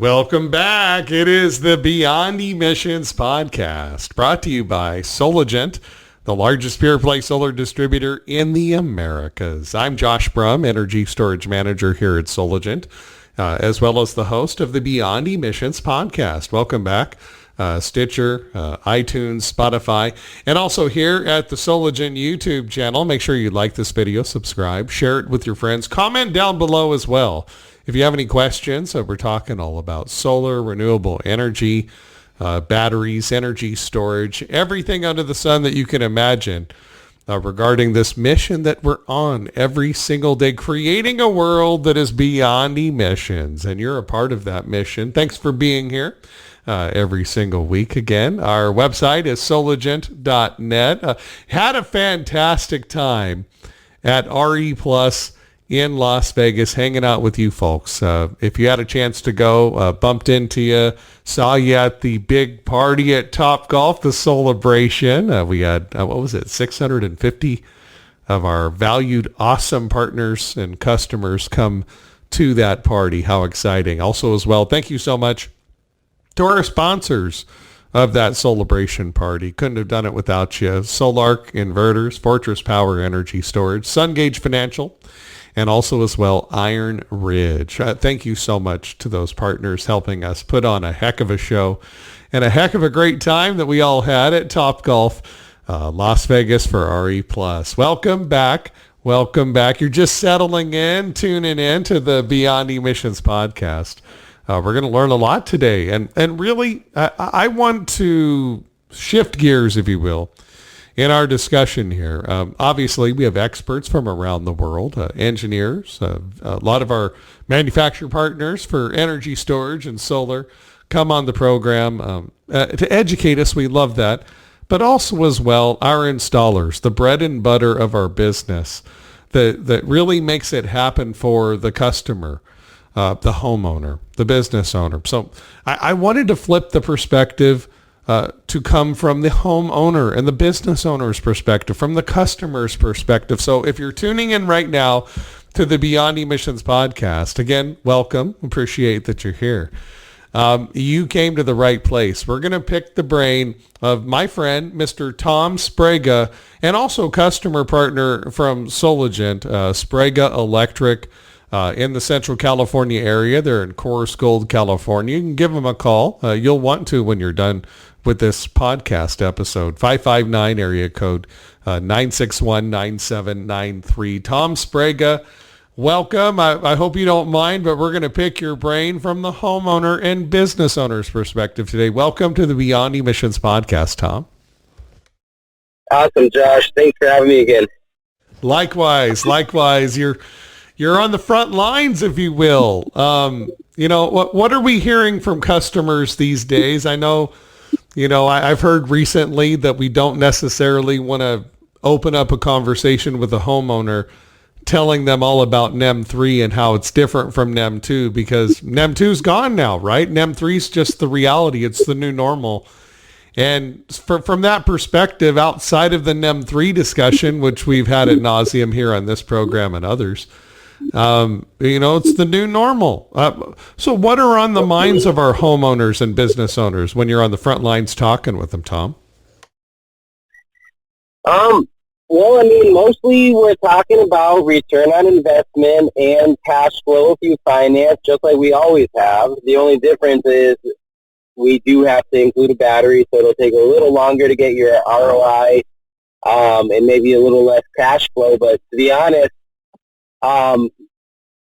Welcome back. It is the Beyond Emissions podcast, brought to you by Solagent, the largest pure-play solar distributor in the Americas. I'm Josh Brum, Energy Storage Manager here at Solagent, as well as the host of the Beyond Emissions podcast. Welcome back. Stitcher, iTunes, Spotify, and also here at the Solagent YouTube channel. Make sure you like this video, subscribe, share it with your friends, comment down below as well. If you have any questions, we're talking all about solar, renewable energy, batteries, energy storage, everything under the sun that you can imagine regarding this mission that we're on every single day, creating a world that is beyond emissions. And you're a part of that mission. Thanks for being here every single week again. Our website is solagent.net. Had a fantastic time at RE Plus in Las Vegas, hanging out with you folks. If you had a chance to go, bumped into you, saw you at the big party at Top Golf, the Celebration. We had, 650 of our valued, awesome partners and customers come to that party. How exciting. Also as well, thank you so much to our sponsors of that Celebration party. Couldn't have done it without you. Solark Inverters, Fortress Power Energy Storage, SunGage Financial, and also as well, Iron Ridge. Thank you so much to those partners helping us put on a heck of a show and a heck of a great time that we all had at Top Golf, Las Vegas for RE Plus. Welcome back. Welcome back. You're just settling in, tuning in to the Beyond Emissions podcast. We're going to learn a lot today. And really, I want to shift gears, if you will, in our discussion here. Obviously, we have experts from around the world, engineers, a lot of our manufacturer partners for energy storage and solar come on the program to educate us. We love that. But also as well, our installers, the bread and butter of our business that really makes it happen for the customer, the homeowner, the business owner. So I wanted to flip the perspective to come from the homeowner and the business owner's perspective, from the customer's perspective. So if you're tuning in right now to the Beyond Emissions podcast, again, welcome. Appreciate that you're here. You came to the right place. We're going to pick the brain of my friend, Mr. Tom Sbrega, and also customer partner from Solagent, Sbrega Electric, in the Central California area. They're in Coors Gold, California. You can give them a call. You'll want to when you're done with this podcast episode. 559 area code 961-9793. Tom Sbrega, welcome. I hope you don't mind, but we're going to pick your brain from the homeowner and business owner's perspective today. Welcome to the Beyond Emissions podcast, Tom. Awesome, Josh. Thanks for having me again. Likewise. You're on the front lines, if you will. What are we hearing from customers these days? I know, I've heard recently that we don't necessarily want to open up a conversation with a homeowner telling them all about NEM 3 and how it's different from NEM 2, because NEM 2 is gone now, right? NEM 3 is just the reality. It's the new normal. And from that perspective, outside of the NEM 3 discussion, which we've had ad nauseum here on this program and others, it's the new normal. So what are on the minds of our homeowners and business owners when you're on the front lines talking with them, Tom? Mostly we're talking about return on investment and cash flow if you finance, just like we always have. The only difference is we do have to include a battery, so it'll take a little longer to get your ROI, and maybe a little less cash flow. But to be honest,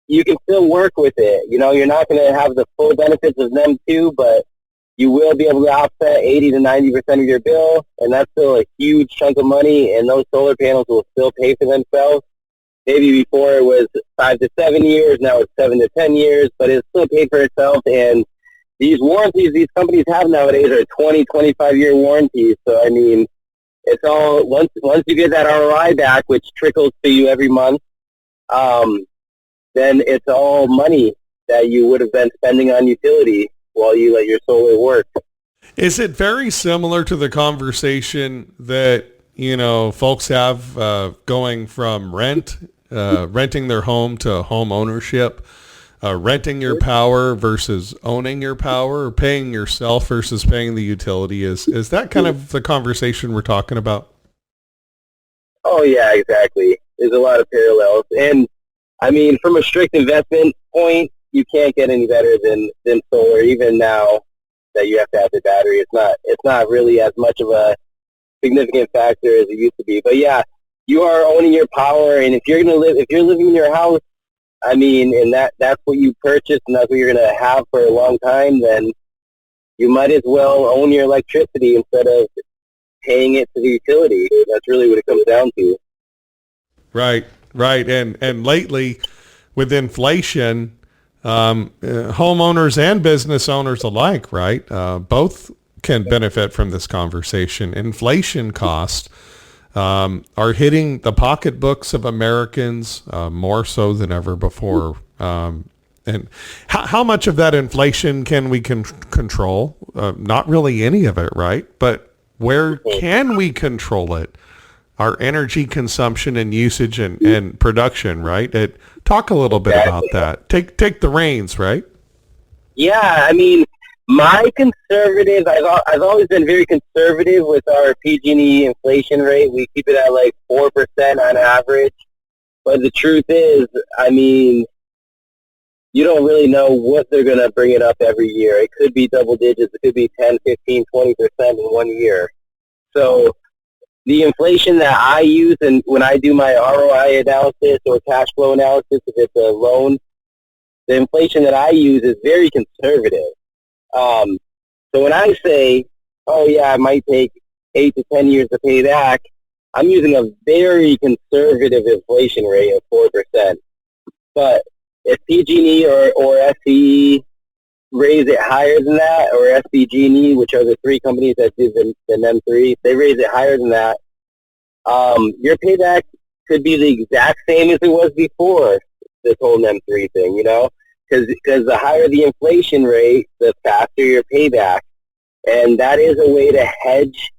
you can still work with it. You're not going to have the full benefits of NEM 2, but you will be able to offset 80 to 90% of your bill, and that's still a huge chunk of money, and those solar panels will still pay for themselves. Maybe before it was 5 to 7 years, now it's 7 to 10 years, but it's still paid for itself, and these warranties these companies have nowadays are 20, 25-year warranties. So, it's all, once you get that ROI back, which trickles to you every month, then it's all money that you would have been spending on utility while you let your solar work. Is it very similar to the conversation that, folks have going from renting their home to home ownership? renting your power versus owning your power, or paying yourself versus paying the utility. Is that kind of the conversation we're talking about? Oh, yeah, exactly. There's a lot of parallels. And, I mean, from a strict investment point, you can't get any better than solar. Even now that you have to have the battery, it's not really as much of a significant factor as it used to be. But, yeah, you are owning your power, and if you're living in your house, I mean, and that's what you purchased and that's what you're going to have for a long time, then you might as well own your electricity instead of paying it to the utility. That's really what it comes down to. Right. And lately, with inflation, homeowners and business owners alike, right, both can benefit from this conversation. Inflation costs are hitting the pocketbooks of Americans more so than ever before. And how much of that inflation can we control? Not really any of it, right? But where can we control it? Our energy consumption and usage and production, right? Talk a little bit about that. Take the reins, right? Yeah, I mean, my conservative, I've always been very conservative with our PG&E inflation rate. We keep it at like 4% on average. But the truth is, I mean, you don't really know what they're going to bring it up every year. It could be double digits. It could be 10, 15, 20% in 1 year. So the inflation that I use, and when I do my ROI analysis or cash flow analysis, if it's a loan, the inflation that I use is very conservative. So when I say, oh yeah, it might take 8 to 10 years to pay back, I'm using a very conservative inflation rate of 4%. But if PG&E or SCE raise it higher than that, or SDG&E, which are the three companies that do the NEM3, they raise it higher than that, your payback could be the exact same as it was before this whole NEM3 thing, you know? Because the higher the inflation rate, the faster your payback. And that is a way to hedge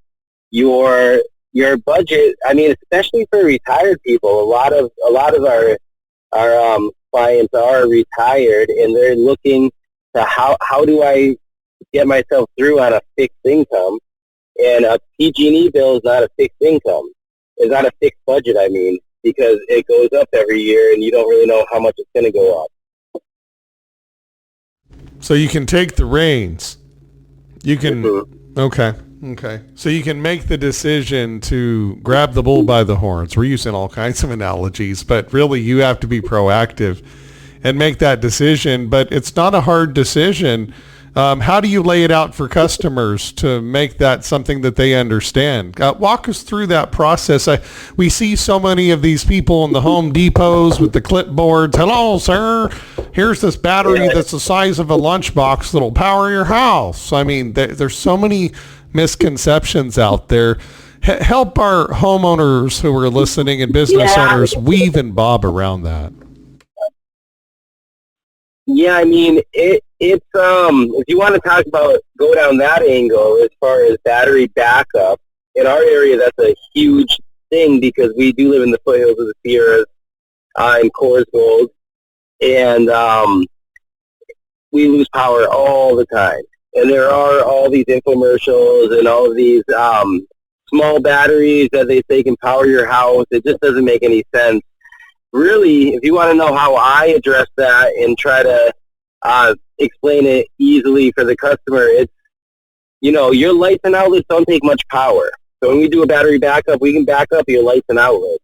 your budget. I mean, especially for retired people, a lot of our clients are retired, and they're looking to how do I get myself through on a fixed income? And a PG&E bill is not a fixed income. It's not a fixed budget, I mean, because it goes up every year, and you don't really know how much it's going to go up. So you can take the reins. You can, okay. So you can make the decision to grab the bull by the horns. We're using all kinds of analogies, but really you have to be proactive and make that decision. But it's not a hard decision. How do you lay it out for customers to make that something that they understand? Walk us through that process. We see so many of these people in the Home Depots with the clipboards. Hello, sir. Here's this battery that's the size of a lunchbox that'll power your house. I mean, there's so many misconceptions out there. Help our homeowners who are listening and business owners weave and bob around that. Yeah, I mean, it's if you want to go down that angle as far as battery backup, in our area that's a huge thing because we do live in the foothills of the Sierras in Coors and we lose power all the time. And there are all these infomercials and all of these small batteries that they say can power your house. It just doesn't make any sense. Really, if you want to know how I address that and try to explain it easily for the customer, it's, you know, your lights and outlets don't take much power. So when we do a battery backup, we can back up your lights and outlets.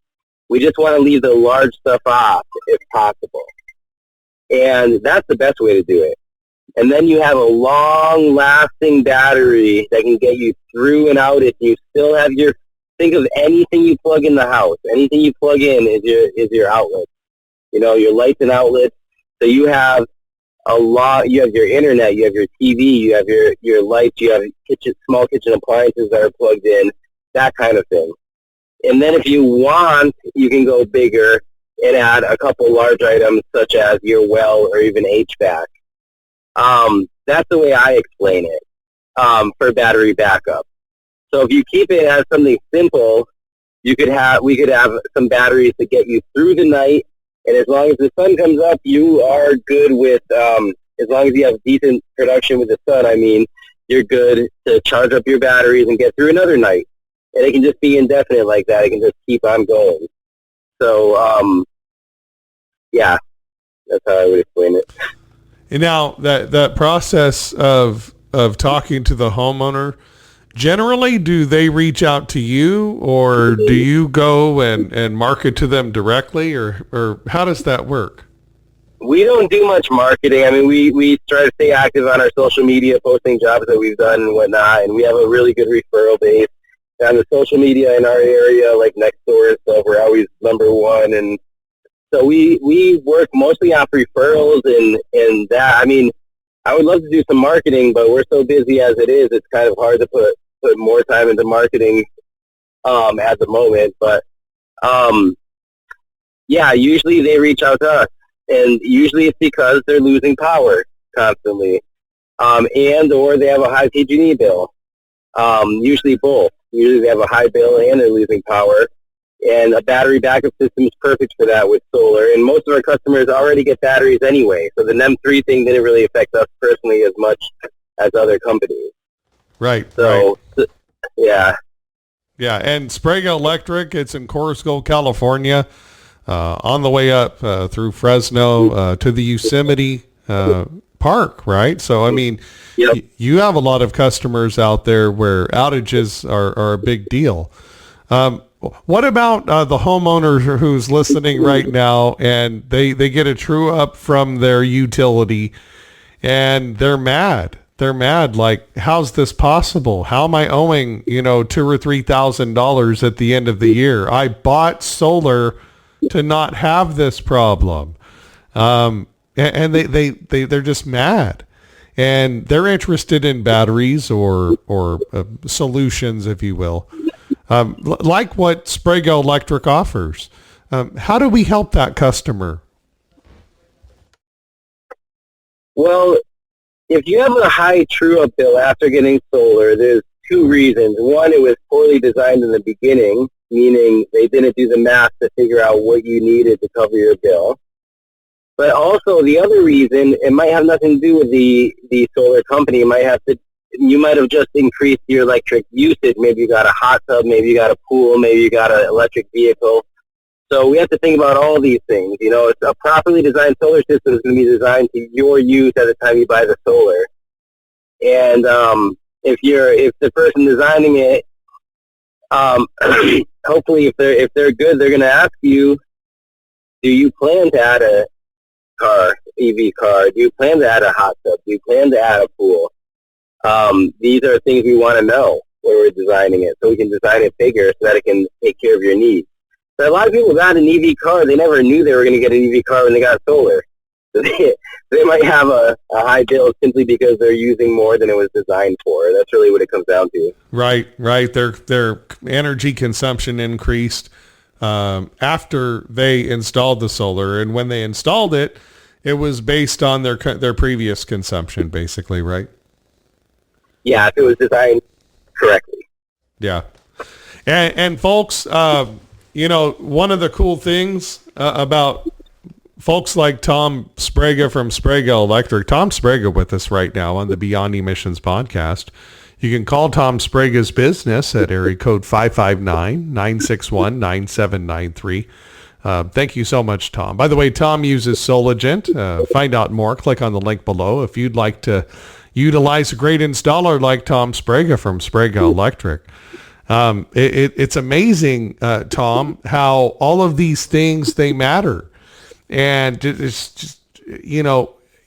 We just want to leave the large stuff off if possible. And that's the best way to do it. And then you have a long-lasting battery that can get you through and out if you still have your... Think of anything you plug in the house. Anything you plug in is your outlet. You know, your lights and outlets. So you have you have your internet, you have your TV, you have your lights, you have small kitchen appliances that are plugged in, that kind of thing. And then if you want, you can go bigger and add a couple large items such as your well or even HVAC. That's the way I explain it for battery backup. So if you keep it as something simple, we could have some batteries to get you through the night And as long as the sun comes up, you are good with, as long as you have decent production with the sun, I mean, you're good to charge up your batteries and get through another night. And it can just be indefinite like that. It can just keep on going. So, yeah, that's how I would explain it. And now that process of talking to the homeowner, generally, do they reach out to you, or do you go and market to them directly, or how does that work? We don't do much marketing. I mean, we try to stay active on our social media, posting jobs that we've done and whatnot, and we have a really good referral base. On the social media in our area, like next door and stuff, we're always number one. And so we work mostly off referrals and that. I mean, I would love to do some marketing, but we're so busy as it is, it's kind of hard to put more time into marketing at the moment. But, yeah, usually they reach out to us. And usually it's because they're losing power constantly, and or they have a high PG&E bill. Usually both. Usually they have a high bill and they're losing power. And a battery backup system is perfect for that with solar. And most of our customers already get batteries anyway. So the NEM3 thing didn't really affect us personally as much as other companies. Right. So, right. Yeah. Yeah, and Sbrega Electric, it's in Corsco, California, on the way up through Fresno to the Yosemite Park, right? So, I mean, yep. You have a lot of customers out there where outages are a big deal. What about the homeowner who's listening right now and they get a true up from their utility and they're mad? They're mad. Like, how's this possible? How am I owing, $2,000 or $3,000 at the end of the year? I bought solar to not have this problem. And they're just mad. And they're interested in batteries or solutions, if you will, like what Sbrega Electric offers. How do we help that customer? Well, if you have a high true-up bill after getting solar, there's two reasons. One, it was poorly designed in the beginning, meaning they didn't do the math to figure out what you needed to cover your bill. But also the other reason, it might have nothing to do with the solar company. You might have just increased your electric usage. Maybe you got a hot tub, maybe you got a pool, maybe you got an electric vehicle. So we have to think about all these things. It's a properly designed solar system is going to be designed to your use at the time you buy the solar. And if the person designing it, hopefully if they're good, they're going to ask you, do you plan to add a EV car? Do you plan to add a hot tub? Do you plan to add a pool? These are things we want to know when we're designing it, so we can design it bigger so that it can take care of your needs. But a lot of people got an EV car. They never knew they were going to get an EV car when they got solar. So they might have a high bill simply because they're using more than it was designed for. That's really what it comes down to. Right. Their energy consumption increased after they installed the solar, and when they installed it, it was based on their previous consumption, basically, right? Yeah, if it was designed correctly. Yeah, and folks. One of the cool things about folks like Tom Sbrega from Sbrega Electric, Tom Sbrega with us right now on the Beyond Emissions podcast. You can call Tom Sbrega's business at area code 559-961-9793. Thank you so much, Tom. By the way, Tom uses Solagent. Find out more. Click on the link below if you'd like to utilize a great installer like Tom Sbrega from Sbrega Electric. It's amazing, Tom, how all of these things, they matter. And it's just,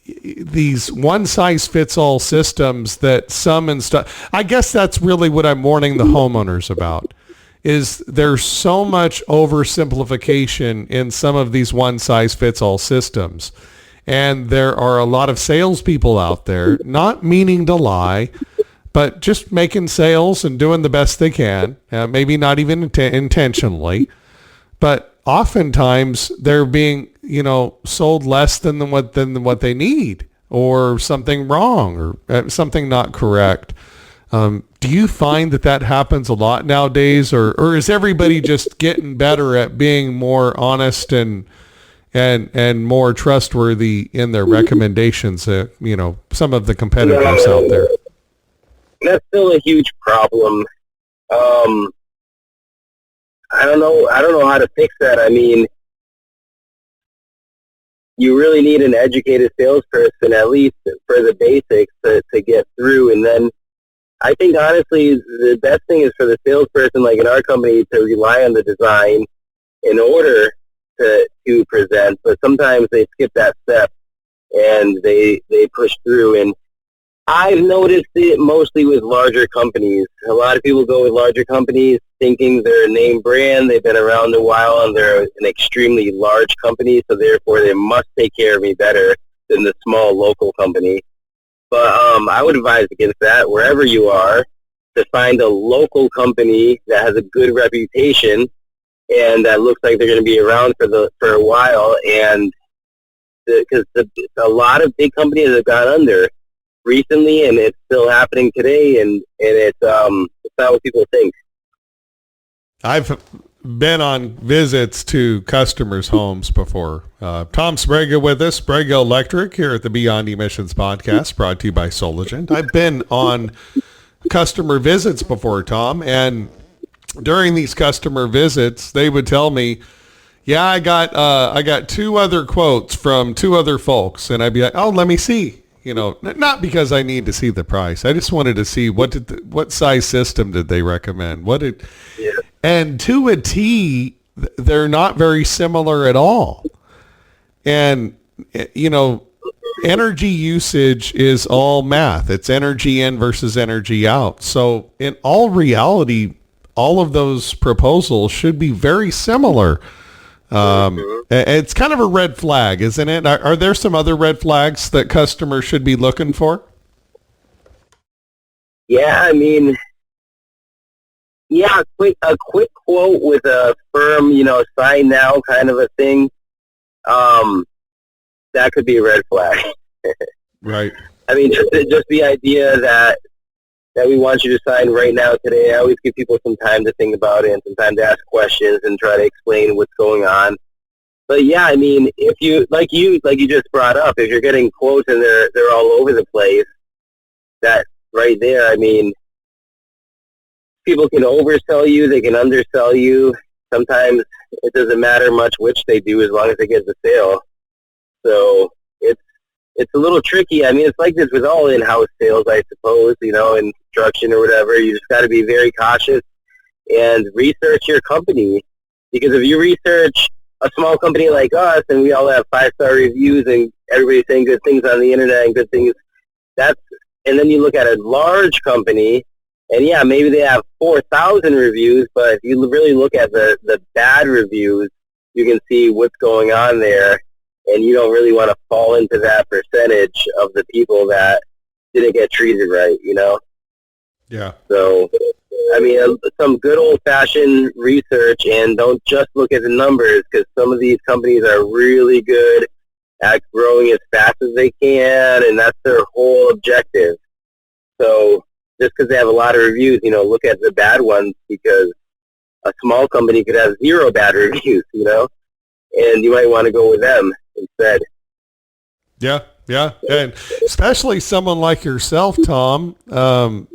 these one-size-fits-all systems that some install. I guess that's really what I'm warning the homeowners about, is there's so much oversimplification in some of these one-size-fits-all systems. And there are a lot of salespeople out there, not meaning to lie, but just making sales and doing the best they can, maybe not even intentionally, but oftentimes they're being, sold less than what they need, or something wrong, or something not correct. Do you find that happens a lot nowadays, or is everybody just getting better at being more honest and and more trustworthy in their recommendations, some of the competitors out there. That's still a huge problem. I don't know how to fix that. I mean, you really need an educated salesperson, at least for the basics, to get through. And then I think, honestly, the best thing is for the salesperson, like in our company, to rely on the design in order to present. But sometimes they skip that step and they push through. And I've noticed it mostly with larger companies. A lot of people go with larger companies thinking they're a name brand. They've been around a while and they're an extremely large company, so therefore they must take care of me better than the small local company. But I would advise against that, wherever you are, to find a local company that has a good reputation and that looks like they're going to be around for a while. And because a lot of big companies have gone under recently, and it's still happening today, and it's not what people think. I've been on visits to customers' homes before. Tom Sbrega with us, Sbrega Electric, here at the Beyond Emissions podcast, brought to you by Solagent. I've been on customer visits before, Tom, and during these customer visits, they would tell me, yeah, I got two other quotes from two other folks, and I'd be like, oh, let me see. Not because I need to see the price. I just wanted to see what size system did they recommend? Yeah. And to a T, they're not very similar at all. And, energy usage is all math. It's energy in versus energy out. So in all reality, all of those proposals should be very similar. It's kind of a red flag, isn't it? Are there some other red flags that customers should be looking for? Yeah, I mean, a quick quote with a firm, sign now kind of a thing. That could be a red flag. Right. I mean, just the idea that we want you to sign right now today. I always give people some time to think about it and some time to ask questions and try to explain what's going on. But yeah, I mean, if you like you just brought up, if you're getting quotes and they're all over the place, that right there, I mean, people can oversell you, they can undersell you. Sometimes it doesn't matter much which they do as long as they get the sale. So it's a little tricky. I mean, it's like this with all in-house sales, I suppose, in construction or whatever. You just got to be very cautious and research your company. Because if you research a small company like us and we all have 5-star reviews and everybody's saying good things on the internet and good things, and then you look at a large company and yeah, maybe they have 4,000 reviews, but if you really look at the bad reviews, you can see what's going on there. And you don't really want to fall into that percentage of the people that didn't get treated right, Yeah. So, I mean, some good old-fashioned research, and don't just look at the numbers, because some of these companies are really good at growing as fast as they can, and that's their whole objective. So just because they have a lot of reviews, look at the bad ones, because a small company could have 0 bad reviews, and you might want to go with them instead. Yeah. And especially someone like yourself, Tom,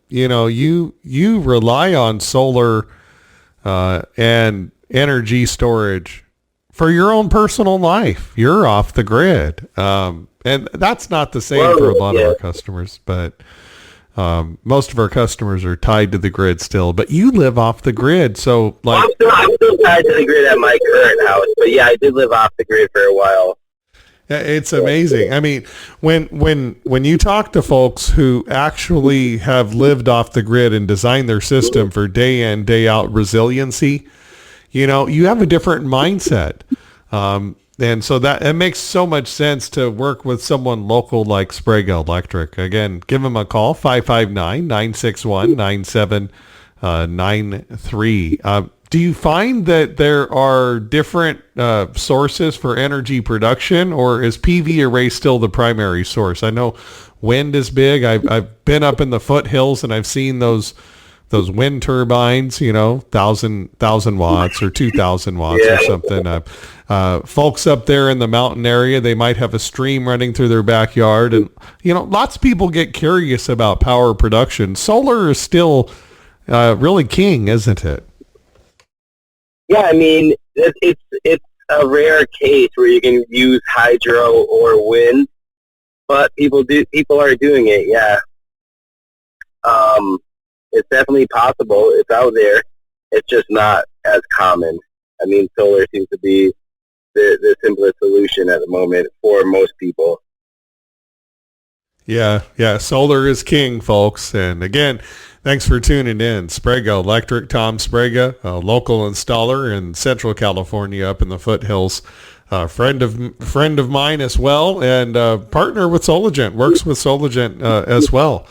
you rely on solar and energy storage for your own personal life. You're off the grid. And that's not the same for a lot of our customers, but most of our customers are tied to the grid still, but you live off the grid. So I'm still tied to the grid at my current house, but yeah, I did live off the grid for a while. It's amazing. I mean, when you talk to folks who actually have lived off the grid and designed their system for day in, day out resiliency, you have a different mindset. And so that it makes so much sense to work with someone local like Sbrega Electric. Again, give them a call, 559-961-9793. Do you find that there are different sources for energy production, or is PV array still the primary source? I know wind is big. I've been up in the foothills and I've seen those those wind turbines, 1,000 watts or 2,000 watts or something. Folks up there in the mountain area, they might have a stream running through their backyard. And, lots of people get curious about power production. Solar is still really king, isn't it? Yeah, I mean, it's a rare case where you can use hydro or wind, but people are doing it. Yeah, it's definitely possible. It's out there. It's just not as common. I mean, solar seems to be the simplest solution at the moment for most people. Yeah, solar is king, folks. And again, thanks for tuning in. Sbrega Electric, Tom Sbrega, a local installer in Central California up in the foothills. Friend of mine as well, and partner with Solagent, works with Solagent as well.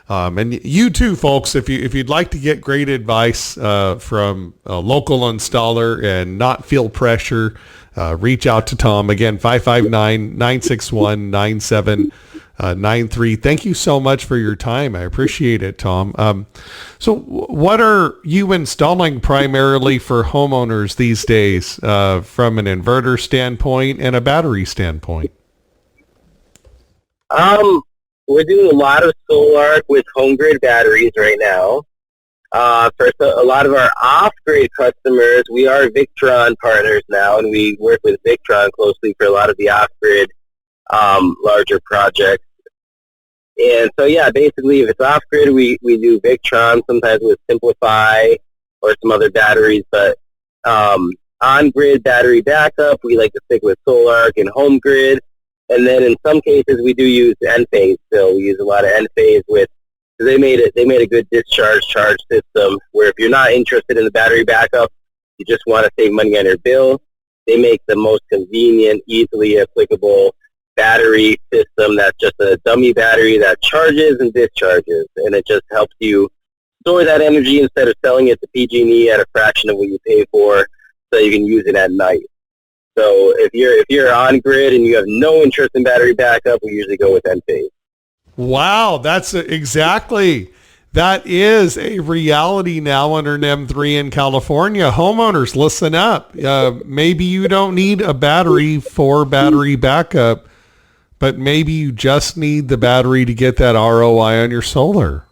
And you too, folks, if you'd like to get great advice from a local installer and not feel pressure, reach out to Tom. Again, 559-961-9793. Thank you so much for your time. I appreciate it, Tom. So what are you installing primarily for homeowners these days from an inverter standpoint and a battery standpoint? We're doing a lot of solar with home grid batteries right now. For a lot of our off-grid customers, we are Victron partners now, and we work with Victron closely for a lot of the off-grid larger projects. And so, yeah, basically, if it's off-grid, we do Victron, sometimes with Simplify or some other batteries. But on-grid battery backup, we like to stick with Solarc and home grid. And then in some cases, we do use Enphase still. We use a lot of Enphase with, they made a good discharge charge system where if you're not interested in the battery backup, you just want to save money on your bill, they make the most convenient, easily applicable battery system that's just a dummy battery that charges and discharges. And it just helps you store that energy instead of selling it to PG&E at a fraction of what you pay for, so you can use it at night. So if you're on grid and you have no interest in battery backup, we usually go with Enphase. Wow, that is a reality now under NEM 3 in California. Homeowners, listen up. Maybe you don't need a battery for battery backup, but maybe you just need the battery to get that ROI on your solar.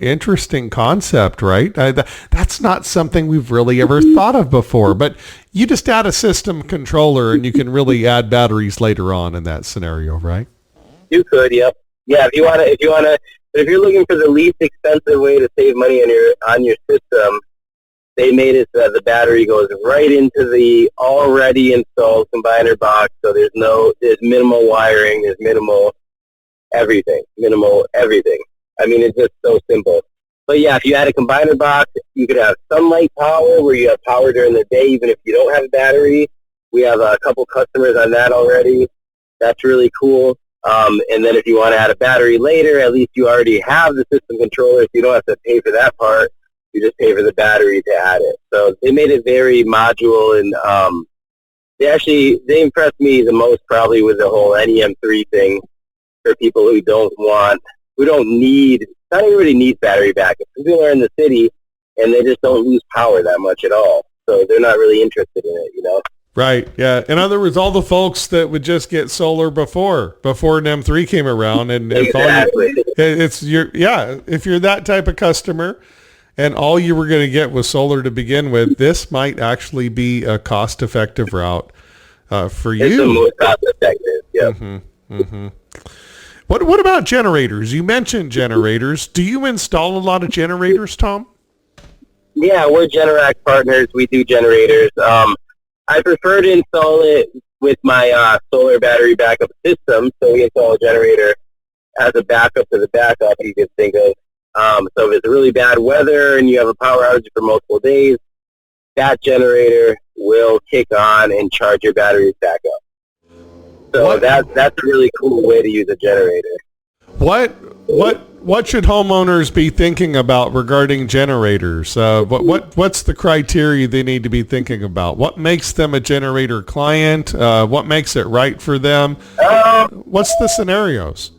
Interesting concept, right? That's not something we've really ever thought of before, but you just add a system controller and you can really add batteries later on in that scenario, right? You could, yep. Yeah, if you're looking for the least expensive way to save money on your system, they made it so that the battery goes right into the already installed combiner box. So there's minimal wiring, there's minimal everything. I mean, it's just so simple. But yeah, if you had a combiner box, you could have sunlight power where you have power during the day, even if you don't have a battery. We have a couple customers on that already. That's really cool. And then if you want to add a battery later, at least you already have the system controller, so you don't have to pay for that part. You just pay for the battery to add it. So they made it very modular, and they impressed me the most probably with the whole NEM3 thing for people who don't need, not everybody needs battery backup. People are in the city and they just don't lose power that much at all. So they're not really interested in it, Right. Yeah. In other words, all the folks that would just get solar before NEM 3 came around, and exactly. If you're that type of customer and all you were going to get was solar to begin with, this might actually be a cost-effective route for you. It's the most cost-effective. Yeah. Mm-hmm. Mm-hmm. What about generators? You mentioned generators. Do you install a lot of generators, Tom? Yeah, we're Generac partners. We do generators. I prefer to install it with my solar battery backup system. So we install a generator as a backup to the backup, you can think of. So if it's really bad weather and you have a power outage for multiple days, that generator will kick on and charge your batteries back up. So that's a really cool way to use a generator. What should homeowners be thinking about regarding generators? What's the criteria they need to be thinking about? What makes them a generator client? What makes it right for them? What's the scenarios?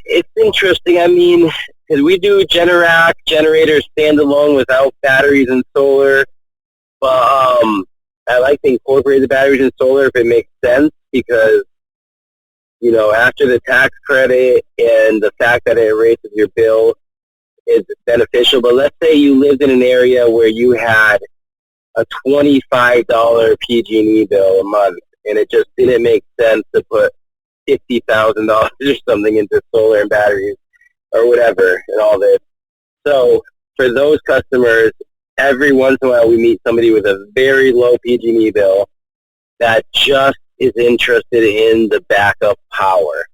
It's interesting. I mean, because we do Generac generators standalone without batteries and solar. But I like to incorporate the batteries and solar if it makes sense, because, you know, after the tax credit and the fact that it erases your bill is beneficial. But let's say you lived in an area where you had a $25 PG&E bill a month, and it just didn't make sense to put $50,000 or something into solar and batteries or whatever and all this. So for those customers, every once in a while we meet somebody with a very low PG&E bill that just is interested in the backup power.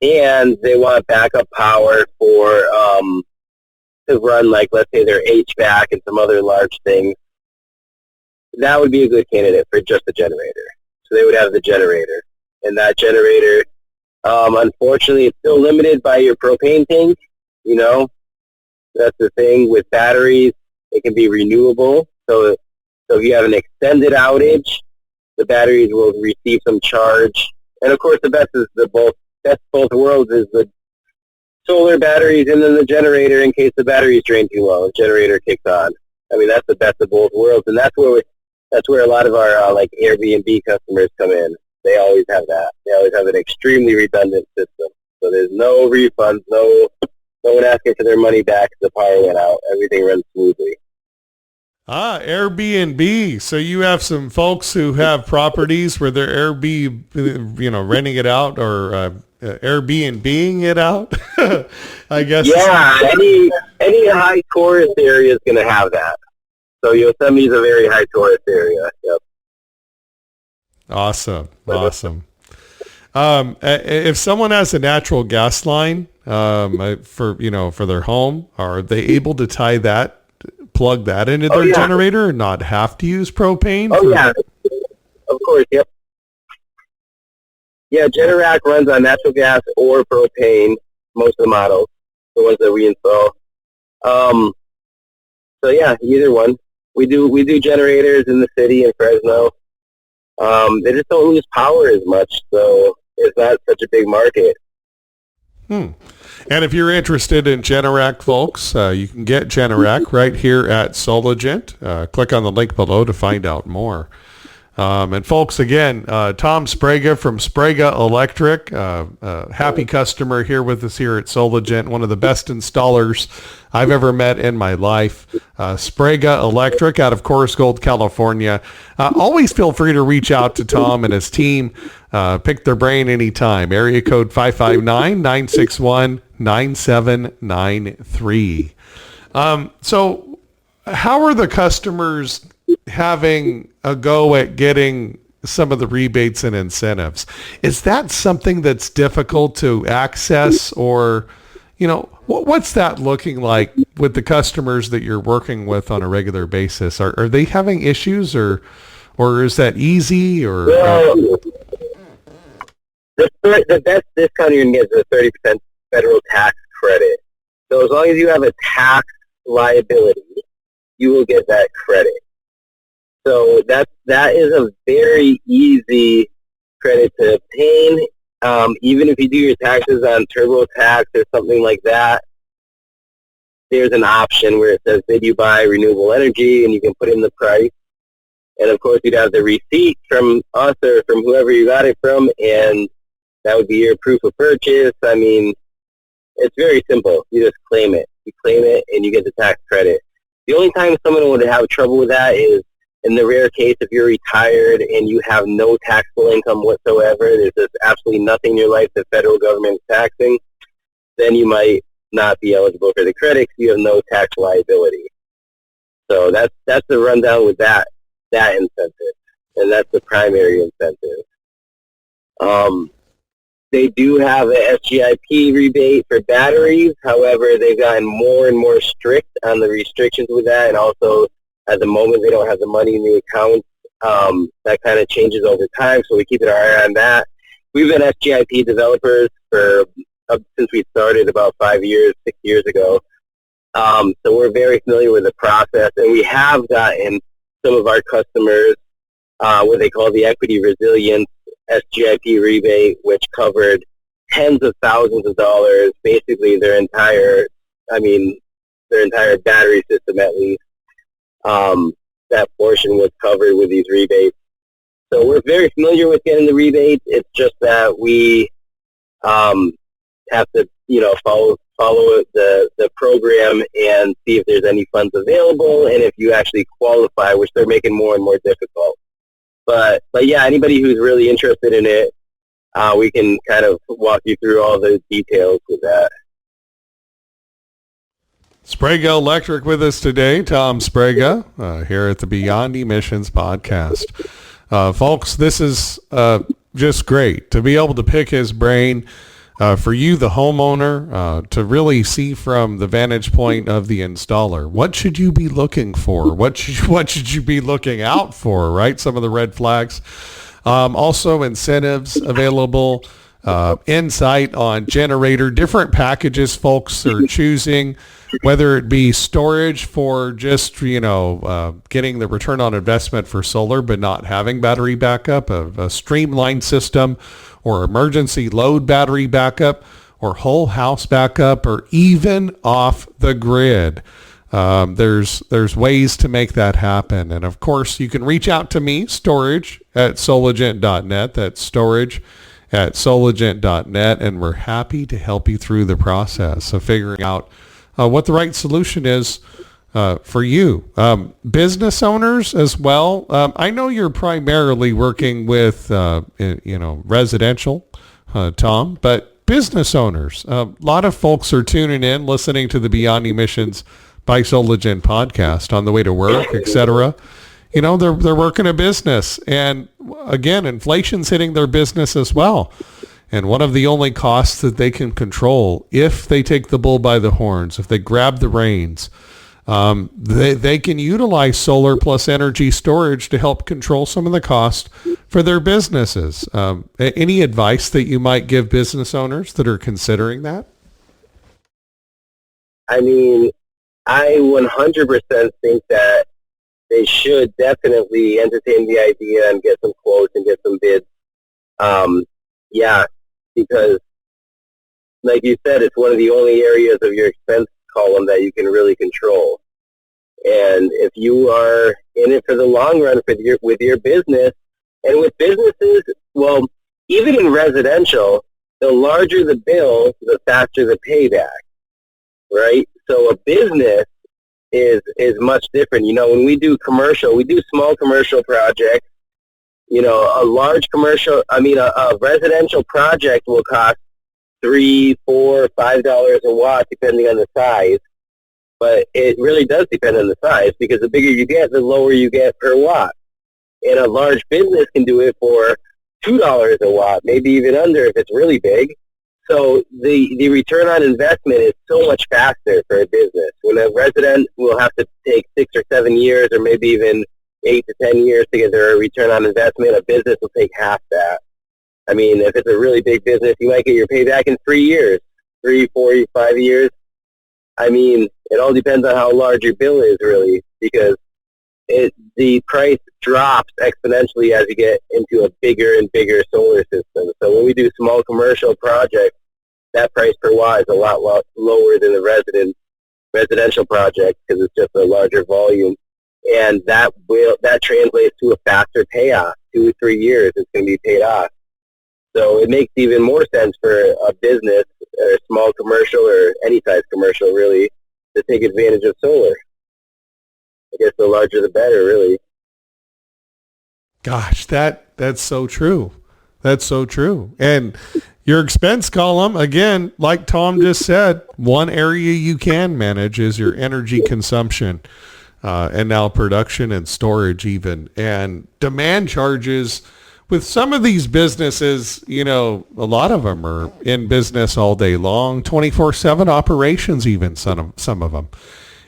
And they want backup power for to run, like, let's say their HVAC and some other large things. That would be a good candidate for just a generator. So they would have the generator. And that generator, unfortunately, it's still limited by your propane tank. You know, that's the thing with batteries. It can be renewable. So if you have an extended outage, the batteries will receive some charge. And, of course, the best of both worlds is the solar batteries and then the generator in case the batteries drain too low. The generator kicks on. I mean, that's the best of both worlds. And that's where a lot of our, like, Airbnb customers come in. They always have that. They always have an extremely redundant system. So there's no refunds, no one asking for their money back if the power went out. Everything runs smoothly. Airbnb. So you have some folks who have properties where they're renting it out or Airbnb-ing it out, I guess. Yeah, any high tourist area is going to have that. So Yosemite is a very high tourist area. Yep. Awesome. If someone has a natural gas line for their home, are they able to plug that into their generator and not have to use propane? Yeah, of course. Yep. Yeah, Generac runs on natural gas or propane. Most of the models, the ones that we install. So yeah, either one. We do generators in the city in Fresno. They just don't lose power as much, so it's not such a big market. And if you're interested in Generac, folks, you can get Generac right here at Solagent. Click on the link below to find out more. And folks, again, Tom Sbrega from Sbrega Electric, happy customer here with us here at Solagent, one of the best installers I've ever met in my life. Sbrega Electric out of Coors Gold, California. Always feel free to reach out to Tom and his team. Pick their brain anytime. Area code 559-961-9793. So how are the customers having a go at getting some of the rebates and incentives? Is that something that's difficult to access, or, what's that looking like with the customers that you're working with on a regular basis? Are they having issues, or is that easy? Or well, the best discount you can get is a 30% federal tax credit. So as long as you have a tax liability, you will get that credit. So that is a very easy credit to obtain. Even if you do your taxes on TurboTax or something like that, there's an option where it says, did you buy renewable energy? And you can put in the price. And, of course, you'd have the receipt from us or from whoever you got it from, and that would be your proof of purchase. I mean, it's very simple. You just claim it. You claim it, and you get the tax credit. The only time someone would have trouble with that is in the rare case if you're retired and you have no taxable income whatsoever, there's just absolutely nothing in your life the federal government is taxing, then you might not be eligible for the credit because you have no tax liability. So that's the rundown with that incentive, and that's the primary incentive. They do have a SGIP rebate for batteries. However, they've gotten more and more strict on the restrictions with that, and also at the moment they don't have the money in the account. That kind of changes over time, so we keep an eye on that. We've been SGIP developers since we started about 6 years ago. So we're very familiar with the process, and we have gotten some of our customers what they call the equity resilience SGIP rebate, which covered tens of thousands of dollars, basically their entire I mean, their entire battery system at least. That portion was covered with these rebates. So we're very familiar with getting the rebates. It's just that we have to, follow the program and see if there's any funds available and if you actually qualify, which they're making more and more difficult. But yeah, anybody who's really interested in it, we can kind of walk you through all those details with that. Sbrega Electric with us today, Tom Sbrega, here at the Beyond Emissions podcast. Folks, this is just great to be able to pick his brain. For you, the homeowner, to really see from the vantage point of the installer, what should you be looking for? What should you be looking out for, right? Some of the red flags. Also incentives available, insight on generator, different packages folks are choosing, whether it be storage for just, getting the return on investment for solar but not having battery backup, a streamlined system, or emergency load battery backup, or whole house backup, or even off the grid. There's ways to make that happen. And of course, you can reach out to me, storage@solagent.net. That's storage@solagent.net. And we're happy to help you through the process of figuring out what the right solution is for you. Business owners as well. I know you're primarily working with, residential, Tom, but business owners, a lot of folks are tuning in, listening to the Beyond Emissions by Solagent podcast on the way to work, etc. They're working a business, and again, inflation's hitting their business as well. And one of the only costs that they can control, if they take the bull by the horns, if they grab the reins, they can utilize solar plus energy storage to help control some of the cost for their businesses. Any advice that you might give business owners that are considering that? I mean, I 100% think that they should definitely entertain the idea and get some quotes and get some bids. Because like you said, it's one of the only areas of your expense column that you can really control. And if you are in it for the long run with your business, and with businesses, well, even in residential, the larger the bill, the faster the payback, right? So a business is much different. When we do commercial, we do small commercial projects. A large commercial, a residential project will cost $3, $4, $5 a watt, depending on the size. But it really does depend on the size, because the bigger you get, the lower you get per watt. And a large business can do it for $2 a watt, maybe even under if it's really big. So the return on investment is so much faster for a business. When a resident will have to take 6 or 7 years, or maybe even 8 to 10 years to get their return on investment, a business will take half that. If it's a really big business, you might get your payback in 3 years, 3, 4, 5 years. It all depends on how large your bill is, really, because the price drops exponentially as you get into a bigger and bigger solar system. So when we do small commercial projects, that price per watt is a lot lower than the residential project, because it's just a larger volume. And that translates to a faster payoff. 2 or 3 years, it's going to be paid off. So it makes even more sense for a business, or a small commercial, or any size commercial, really, to take advantage of solar. I guess the larger the better, really. Gosh, that's so true. That's so true. And your expense column, again, like Tom just said, one area you can manage is your energy consumption, and now production and storage even. And demand charges with some of these businesses, a lot of them are in business all day long, 24/7 operations even, some of them.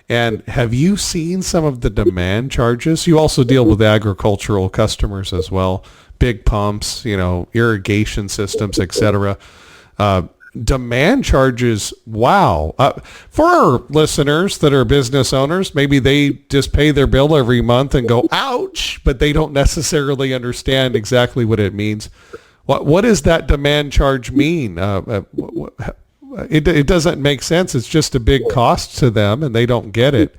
And have you seen some of the demand charges? You also deal with agricultural customers as well, big pumps, irrigation systems, etc. Demand charges, wow. For our listeners that are business owners, maybe they just pay their bill every month and go, ouch, but they don't necessarily understand exactly what it means. What does that demand charge mean? it doesn't make sense. It's just a big cost to them, and they don't get it.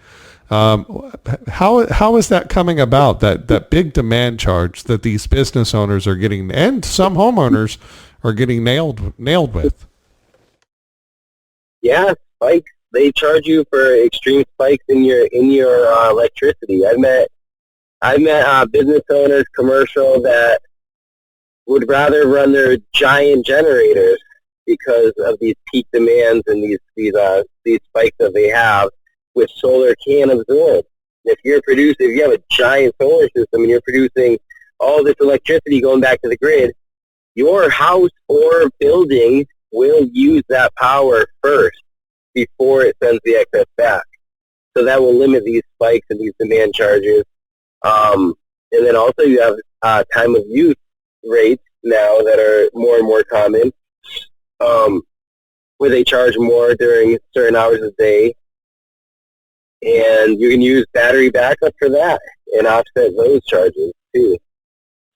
How is that coming about? That big demand charge that these business owners are getting, and some homeowners are getting nailed with. Yeah, spikes. They charge you for extreme spikes in your electricity. I met business owners, commercial, that would rather run their giant generators because of these peak demands and these spikes that they have, which solar can absorb. If you have a giant solar system and you're producing all this electricity going back to the grid, your house or building will use that power first before it sends the excess back. So that will limit these spikes and these demand charges. And then also you have time of use rates now that are more and more common, where they charge more during certain hours of the day. And you can use battery backup for that and offset those charges too.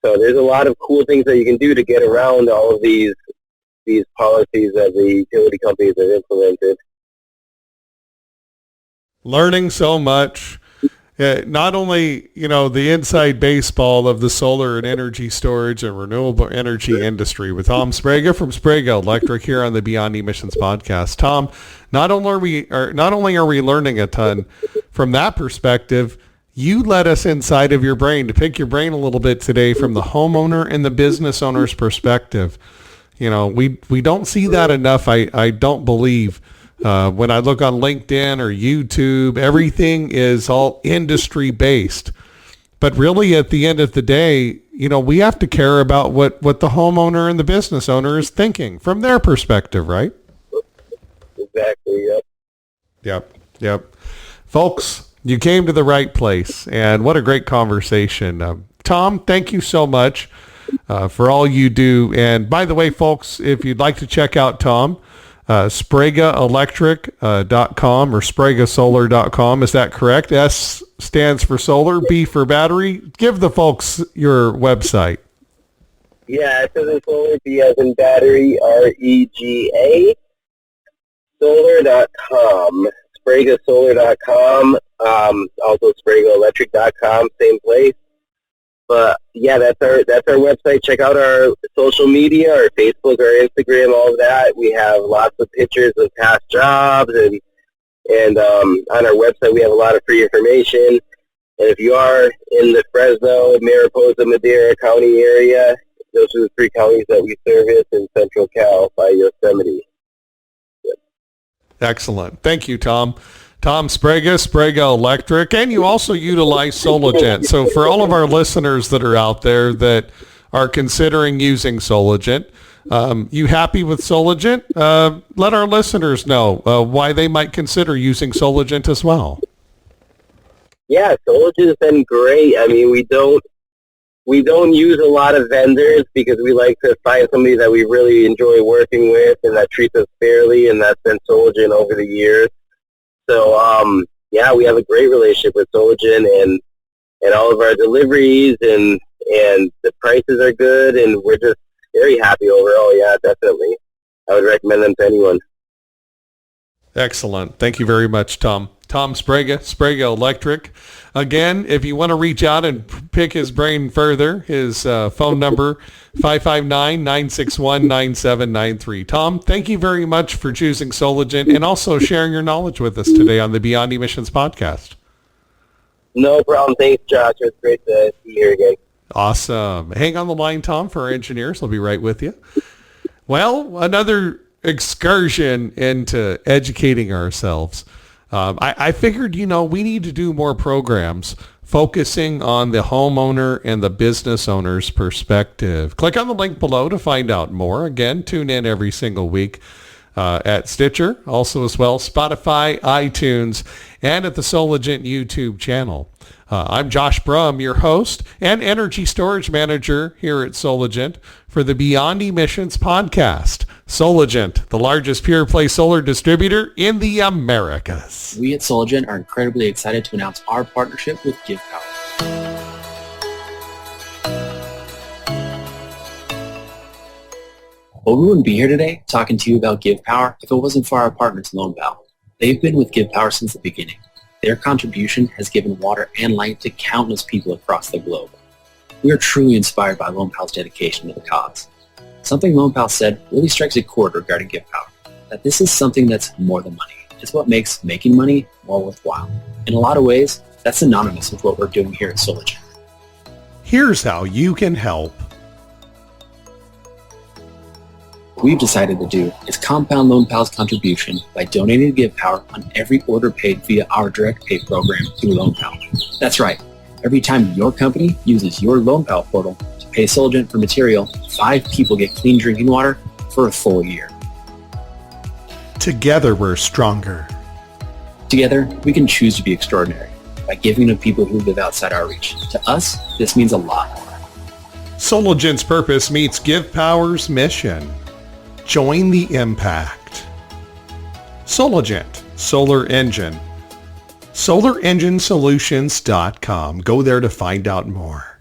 So there's a lot of cool things that you can do to get around all of these policies that the utility companies have implemented. Learning so much. Not only, the inside baseball of the solar and energy storage and renewable energy industry with Tom Sbrega from Sbrega Electric here on the Beyond Emissions podcast. Tom, not only are we learning a ton from that perspective, you let us inside of your brain to pick your brain a little bit today from the homeowner and the business owner's perspective. We don't see that enough. I don't believe. When I look on LinkedIn or YouTube, everything is all industry based. But really, at the end of the day, we have to care about what the homeowner and the business owner is thinking from their perspective, right? Exactly, Yep. Folks, you came to the right place, and what a great conversation. Tom, thank you so much for all you do. And by the way, folks, if you'd like to check out Tom, SbregaElectric.com or SbregaSolar.com. Is that correct? S stands for solar, B for battery. Give the folks your website. Yeah, S as in solar, B as in battery, REGA, solar.com, SbregaSolar.com, also SbregaElectric.com, same place. But yeah, that's our website. Check out our social media, our Facebook, our Instagram, all of that. We have lots of pictures of past jobs, and on our website we have a lot of free information. And if you are in the Fresno, Mariposa, Madera County area, those are the three counties that we service in Central Cal by Yosemite. Yep. Excellent. Thank you, Tom. Tom Sbrega, Sbrega Electric, and you also utilize Solagent. So for all of our listeners that are out there that are considering using Solagent, you happy with Solagent? Let our listeners know why they might consider using Solagent as well. Yeah, Solagent has been great. I mean, we don't use a lot of vendors because we like to find somebody that we really enjoy working with and that treats us fairly, and that's been Solagent over the years. So, yeah, we have a great relationship with Solagent, and all of our deliveries, and the prices are good, and we're just very happy overall. Yeah, definitely. I would recommend them to anyone. Excellent. Thank you very much, Tom. Tom Sbrega, Sbrega Electric. Again, if you want to reach out and pick his brain further, his phone number, 559-961-9793. Tom, thank you very much for choosing Solagent and also sharing your knowledge with us today on the Beyond Emissions podcast. No problem. Thanks, Josh. It's great to be here again. Awesome. Hang on the line, Tom, for our engineers. We'll be right with you. Well, another excursion into educating ourselves. I figured, we need to do more programs focusing on the homeowner and the business owner's perspective. Click on the link below to find out more. Again, tune in every single week at Stitcher, also as well, Spotify, iTunes, and at the Solagent YouTube channel. I'm Josh Brum, your host and energy storage manager here at Solagent for the Beyond Emissions podcast. Solagent, the largest pure-play solar distributor in the Americas. We at Solagent are incredibly excited to announce our partnership with Give Power. Well, we wouldn't be here today talking to you about Give Power if it wasn't for our partners, LoanPal. They've been with Give Power since the beginning. Their contribution has given water and light to countless people across the globe. We are truly inspired by LoanPal's dedication to the cause. Something LoanPal said really strikes a chord regarding Give Power, that this is something that's more than money. It's what makes making money more worthwhile. In a lot of ways, that's synonymous with what we're doing here at SolarGen. Here's how you can help. What we've decided to do is compound LoanPal's contribution by donating to Give Power on every order paid via our direct pay program through LoanPal. That's right. Every time your company uses your LoanPal portal to pay SolarGen for material, 5 people get clean drinking water for a full year. Together we're stronger. Together, we can choose to be extraordinary by giving to people who live outside our reach. To us, this means a lot. SolarGen's purpose meets Give Power's mission. Join the impact. SolarGen, Solar Engine. SolarEngineSolutions.com. Go there to find out more.